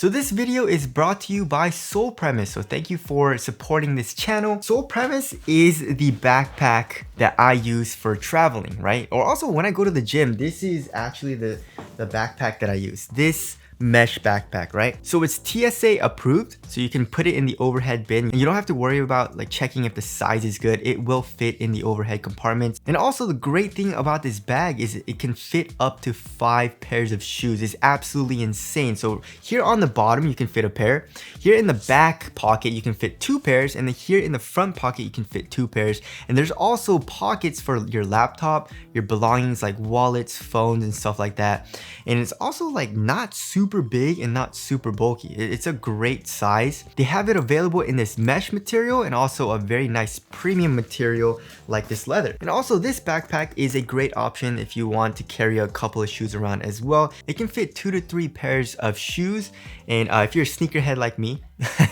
So this video is brought to you by Soul Premise. So thank you for supporting this channel. Soul Premise is the backpack that I use for traveling, right? Or also when I go to the gym, this is actually the backpack that I use. This mesh backpack, right? So it's TSA approved, so you can put it in the overhead bin and you don't have to worry about like checking if the size is good. It will fit in the overhead compartments. And also the great thing about this bag is it can fit up to 5 pairs of shoes. It's absolutely insane. So here on the bottom you can fit a pair, here in the back pocket you can fit 2 pairs, and then here in the front pocket you can fit 2 pairs. And there's also pockets for your laptop, your belongings like wallets, phones, and stuff like that. And it's also like not super big and not super bulky. It's a great size. They have it available in this mesh material and also a very nice premium material like this leather. And also this backpack is a great option if you want to carry a couple of shoes around as well. It can fit 2 to 3 pairs of shoes, and if you're a sneakerhead like me,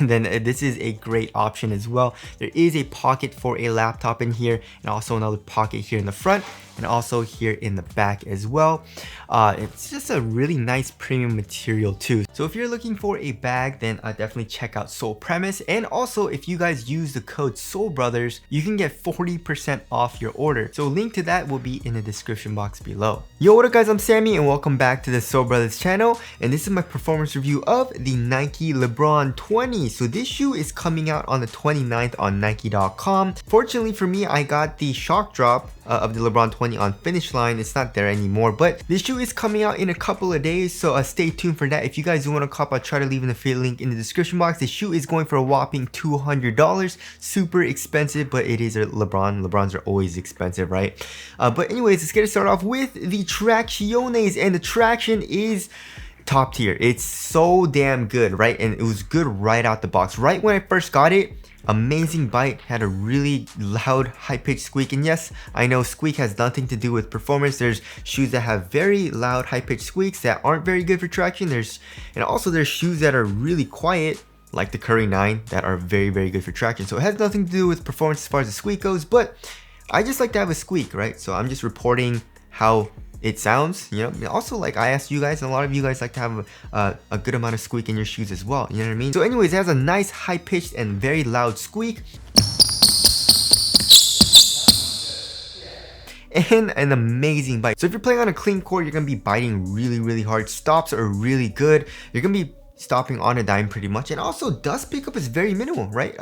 then this is a great option as well. There is a pocket for a laptop in here, and also another pocket here in the front and also here in the back as well. It's just a really nice premium material too. So if you're looking for a bag, then definitely check out Soul Premise. And also if you guys use the code Soul Brothers, you can get 40% off your order. So link to that will be in the description box below. Yo, what up guys, I'm Sammy and welcome back to the Soul Brothers channel. And this is my performance review of the Nike Lebron 20. So this shoe is coming out on the 29th on Nike.com. Fortunately for me, I got the shock drop of the Lebron 20 on Finish Line. It's not there anymore, but this shoe is coming out in a couple of days, so stay tuned for that. If you guys do want to cop, I'll try to leave an affiliate link in the description box. The shoe is going for a whopping $200. Super expensive, but it is a Lebron. Lebrons are always expensive, right? But anyways, let's get it started off with the Tracciones, and the traction is top tier. It's so damn good, right? And it was good right out the box. Right when I first got it, amazing bite, had a really loud high-pitched squeak. And yes, I know squeak has nothing to do with performance. There's shoes that have very loud high-pitched squeaks that aren't very good for traction. And also there's shoes that are really quiet like the Curry 9 that are very good for traction. So it has nothing to do with performance as far as the squeak goes, but I just like to have a squeak, right? So I'm just reporting how it sounds, you know. Also, like I asked you guys, and a lot of you guys like to have a good amount of squeak in your shoes as well, you know what I mean? So anyways, it has a nice high-pitched and very loud squeak and an amazing bite. So if you're playing on a clean court, you're gonna be biting really hard. Stops are really good. You're gonna be stopping on a dime pretty much. And also dust pickup is very minimal, right?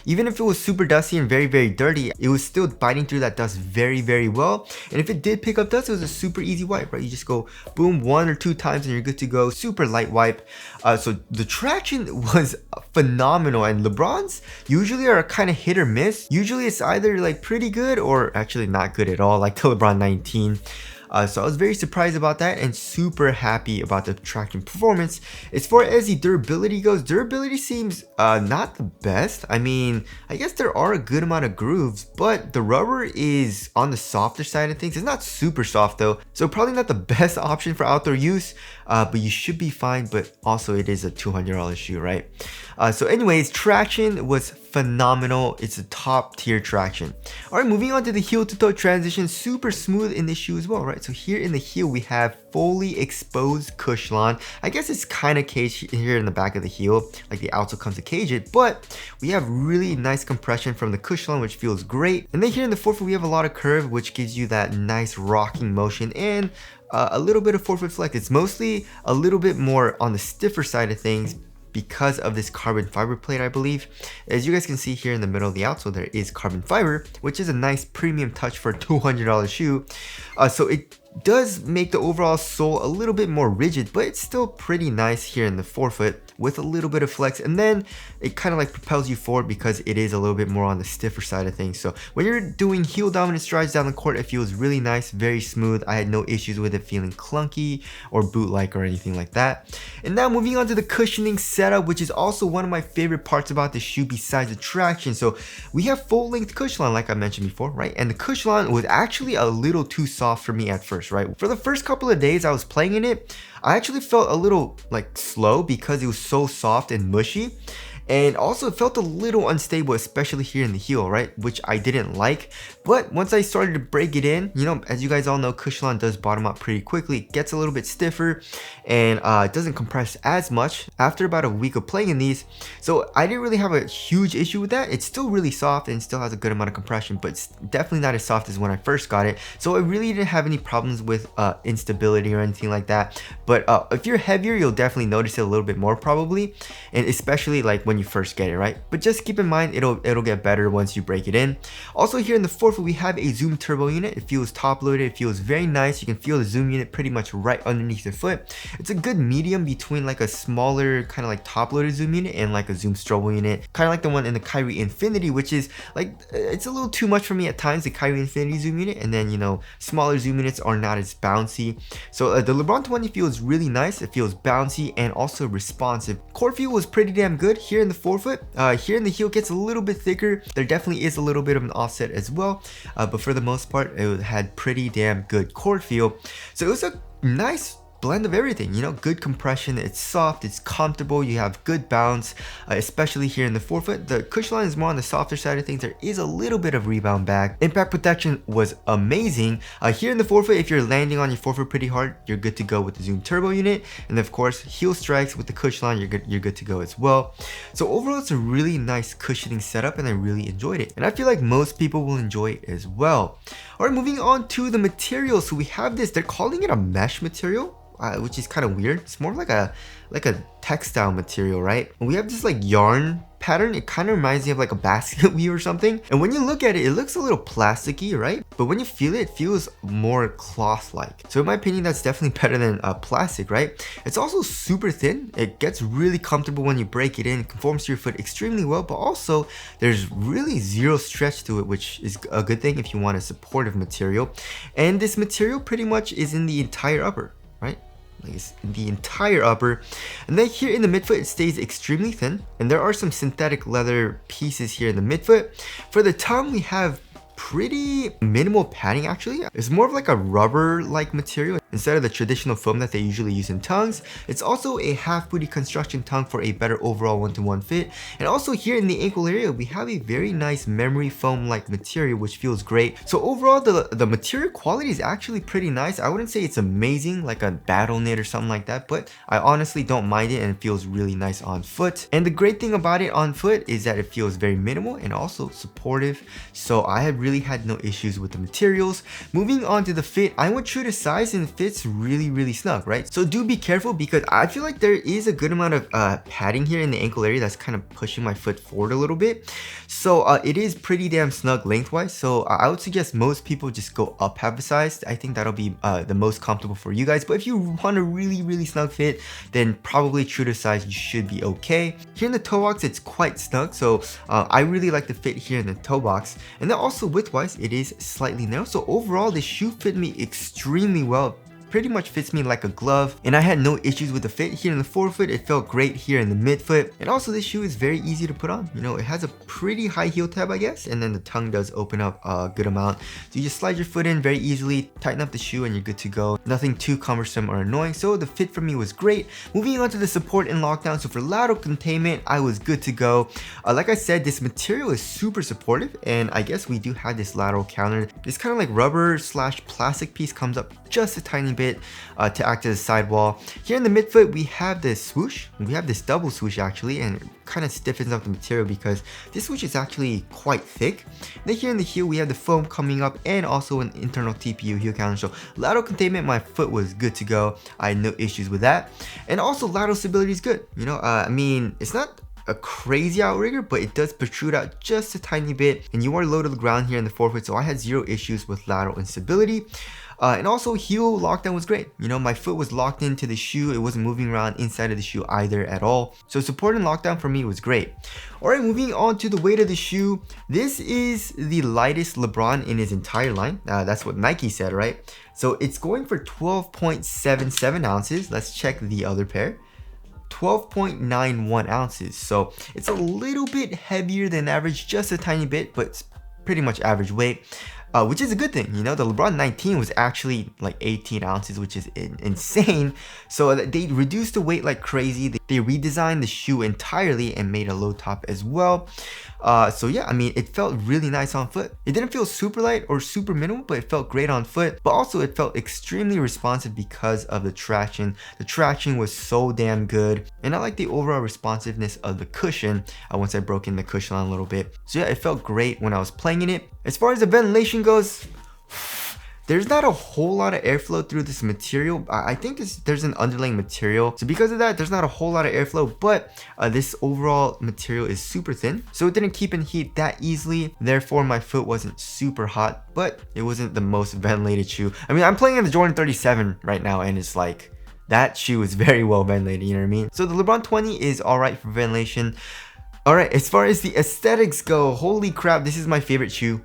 Even if it was super dusty and very dirty, it was still biting through that dust very well. And if it did pick up dust, it was a super easy wipe, right? You just go boom 1 or 2 times and you're good to go. Super light wipe. So the traction was phenomenal, and Lebrons usually are kind of hit or miss. Usually it's either like pretty good or actually not good at all, like the Lebron 19. So I was very surprised about that and super happy about the traction performance. As far as the durability goes, durability seems not the best. I mean, I guess there are a good amount of grooves, but the rubber is on the softer side of things. It's not super soft though, so probably not the best option for outdoor use, but you should be fine. But also it is a $200 shoe, right? So anyways, traction was phenomenal. It's a top tier traction. All right, moving on to the heel to toe transition. Super smooth in this shoe as well, right? So here in the heel we have fully exposed Cushlon. I guess it's kind of caged here in the back of the heel, like the outsole comes to cage it, but we have really nice compression from the Cushlon, which feels great. And then here in the forefoot we have a lot of curve, which gives you that nice rocking motion and a little bit of forefoot flex. It's mostly a little bit more on the stiffer side of things because of this carbon fiber plate, I believe. As you guys can see here in the middle of the outsole, there is carbon fiber, which is a nice premium touch for a $200 shoe. So it does make the overall sole a little bit more rigid, but it's still pretty nice here in the forefoot with a little bit of flex. And then it kind of like propels you forward because it is a little bit more on the stiffer side of things. So when you're doing heel dominant strides down the court, it feels really nice, very smooth. I had no issues with it feeling clunky or boot-like or anything like that. And now moving on to the cushioning setup, which is also one of my favorite parts about the shoe besides the traction. So we have full length Cushlon, like I mentioned before, right? And the Cushlon was actually a little too soft for me at first, right? For the first couple of days I was playing in it, I actually felt a little like slow because it was so soft and mushy. And also it felt a little unstable, especially here in the heel, right? Which I didn't like. But once I started to break it in, you know, as you guys all know, Cushlon does bottom out pretty quickly. It gets a little bit stiffer and it doesn't compress as much after about a week of playing in these. So I didn't really have a huge issue with that. It's still really soft and still has a good amount of compression, but it's definitely not as soft as when I first got it. So I really didn't have any problems with instability or anything like that. But if you're heavier, you'll definitely notice it a little bit more probably, and especially like when you first get it, right? But just keep in mind it'll get better once you break it in. Also here in the forefoot, we have a zoom turbo unit. It feels top loaded. It feels very nice. You can feel the zoom unit pretty much right underneath your foot. It's a good medium between like a smaller kind of like top loaded zoom unit and like a zoom strobo unit, kind of like the one in the Kyrie Infinity, which is like, it's a little too much for me at times, the Kyrie Infinity zoom unit. And then, you know, smaller zoom units are not as bouncy. So the LeBron 20 feels really nice. It feels bouncy and also responsive. Core feel was pretty damn good here in the forefoot. Here in the heel gets a little bit thicker. There definitely is a little bit of an offset as well, but for the most part it had pretty damn good core feel. So it was a nice blend of everything, you know, good compression, it's soft, it's comfortable, you have good bounce, especially here in the forefoot. The Cushlon is more on the softer side of things. There is a little bit of rebound back. Impact protection was amazing. Here in the forefoot, if you're landing on your forefoot pretty hard, you're good to go with the Zoom Turbo unit. And of course, heel strikes with the Cushlon, you're good to go as well. So overall, it's a really nice cushioning setup and I really enjoyed it. And I feel like most people will enjoy it as well. All right, moving on to the material. So we have this, they're calling it a mesh material. Which is kind of weird. It's more like a textile material, right? And we have this like yarn pattern. It kind of reminds me of like a basket weave or something. And when you look at it, it looks a little plasticky, right? But when you feel it, it feels more cloth-like. So in my opinion, that's definitely better than plastic, right? It's also super thin. It gets really comfortable when you break it in. It conforms to your foot extremely well, but also there's really zero stretch to it, which is a good thing if you want a supportive material. And this material pretty much is in the entire upper, right? Like it's in the entire upper. And then here in the midfoot, it stays extremely thin. And there are some synthetic leather pieces here in the midfoot. For the tongue, we have pretty minimal padding actually. It's more of like a rubber like material instead of the traditional foam that they usually use in tongues. It's also a half booty construction tongue for a better overall one-to-one fit. And also here in the ankle area, we have a very nice memory foam like material, which feels great. So overall, the material quality is actually pretty nice. I wouldn't say it's amazing like a battle knit or something like that, but I honestly don't mind it and it feels really nice on foot. And the great thing about it on foot is that it feels very minimal and also supportive. So I have really had no issues with the materials. Moving on to the fit, I went true to size and fits really snug, right? So do be careful because I feel like there is a good amount of padding here in the ankle area that's kind of pushing my foot forward a little bit. So it is pretty damn snug lengthwise. So I would suggest most people just go up half a size. I think that'll be the most comfortable for you guys. But if you want a really snug fit, then probably true to size, you should be okay. Here in the toe box, it's quite snug. So I really like the fit here in the toe box. And then also widthwise, it is slightly narrow. So overall, the shoe fit me extremely well. Pretty much fits me like a glove, and I had no issues with the fit. Here in the forefoot, it felt great here in the midfoot. And also this shoe is very easy to put on. You know, it has a pretty high heel tab, I guess, and then the tongue does open up a good amount. So you just slide your foot in very easily, tighten up the shoe, and you're good to go. Nothing too cumbersome or annoying, so the fit for me was great. Moving on to the support and lockdown. So for lateral containment, I was good to go. Like I said, this material is super supportive, and I guess we do have this lateral counter. This kind of like rubber slash plastic piece comes up just a tiny bit to act as a sidewall. Here in the midfoot, we have this swoosh. We have this double swoosh actually, and it kind of stiffens up the material because this swoosh is actually quite thick. Then here in the heel, we have the foam coming up and also an internal TPU heel counter. So lateral containment, my foot was good to go. I had no issues with that. And also lateral stability is good. You know, I mean, it's not a crazy outrigger, but it does protrude out just a tiny bit, and you are low to the ground here in the forefoot, so I had zero issues with lateral instability. And also heel lockdown was great. You know, my foot was locked into the shoe. It wasn't moving around inside of the shoe either at all. So support and lockdown for me was great. All right, moving on to the weight of the shoe. This is the lightest LeBron in his entire line. That's what Nike said, right? So it's going for 12.77 ounces. Let's check the other pair. 12.91 ounces. So it's a little bit heavier than average, just a tiny bit, but it's pretty much average weight. which is a good thing. You know, the LeBron 19 was actually like 18 ounces, which is insane. So they reduced the weight like crazy. They redesigned the shoe entirely and made a low top as well. So yeah, I mean, it felt really nice on foot. It didn't feel super light or super minimal, but it felt great on foot. But also it felt extremely responsive because of the traction. The traction was so damn good. And I like the overall responsiveness of the cushion once I broke in the cushion on a little bit. So yeah, it felt great when I was playing in it. As far as the ventilation goes, there's not a whole lot of airflow through this material. I think there's an underlaying material. So because of that, there's not a whole lot of airflow, but this overall material is super thin. So it didn't keep in heat that easily. Therefore, my foot wasn't super hot, but it wasn't the most ventilated shoe. I mean, I'm playing in the Jordan 37 right now, and it's like, that shoe is very well ventilated, you know what I mean? So the LeBron 20 is all right for ventilation. All right, as far as the aesthetics go, holy crap, this is my favorite shoe.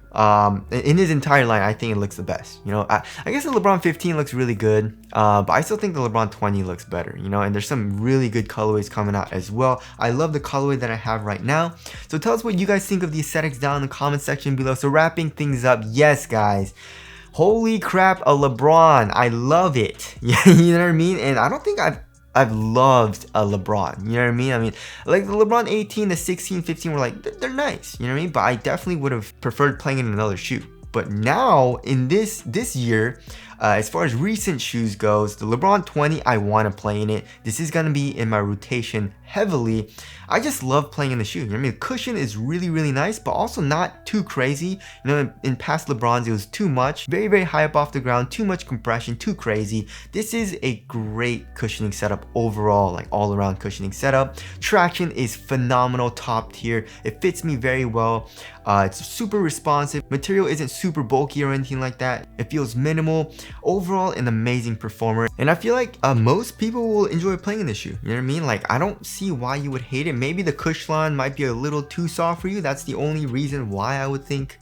In his entire line, I think it looks the best. You know, I guess the LeBron 15 looks really good, but I still think the LeBron 20 looks better, you know, and there's some really good colorways coming out as well. I love the colorway that I have right now. So tell us what you guys think of the aesthetics down in the comment section below. So wrapping things up, yes, guys. Holy crap, a LeBron. I love it. You know what I mean? And I don't think I've loved a LeBron, you know what I mean? I mean, like the LeBron 18, the 16, 15 were like, they're nice, you know what I mean? But I definitely would have preferred playing in another shoe. But now in this year, as far as recent shoes goes, the LeBron 20, I want to play in it. This is going to be in my rotation heavily. I just love playing in the shoe. You know what I mean? The cushion is really, really nice, but also not too crazy. You know, in past LeBrons, it was too much. Very, very high up off the ground, too much compression, too crazy. This is a great cushioning setup overall, like all around cushioning setup. Traction is phenomenal, top tier. It fits me very well. It's super responsive. Material isn't super bulky or anything like that. It feels minimal. Overall, an amazing performer. And I feel like most people will enjoy playing in this shoe. You know what I mean? Like, I don't see why you would hate it. Maybe the cushion might be a little too soft for you. That's the only reason why I would think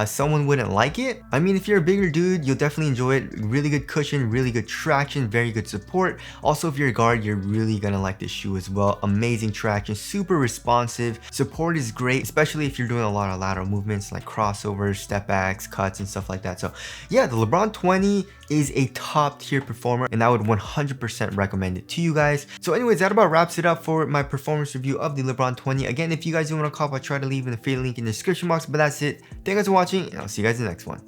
someone wouldn't like it. I mean, if you're a bigger dude, you'll definitely enjoy it. Really good cushion, really good traction, very good support. Also, if you're a guard, you're really gonna like this shoe as well. Amazing traction, super responsive. Support is great, especially if you're doing a lot of lateral movements like crossovers, step backs, cuts, and stuff like that. So yeah, the LeBron 20 is a top tier performer, and I would 100% recommend it to you guys. So anyways, that about wraps it up for my performance review of the LeBron 20. Again, if you guys do want to cop, I'll try to leave an affiliate link in the description box, but that's it. Thank you guys for watching, and I'll see you guys in the next one.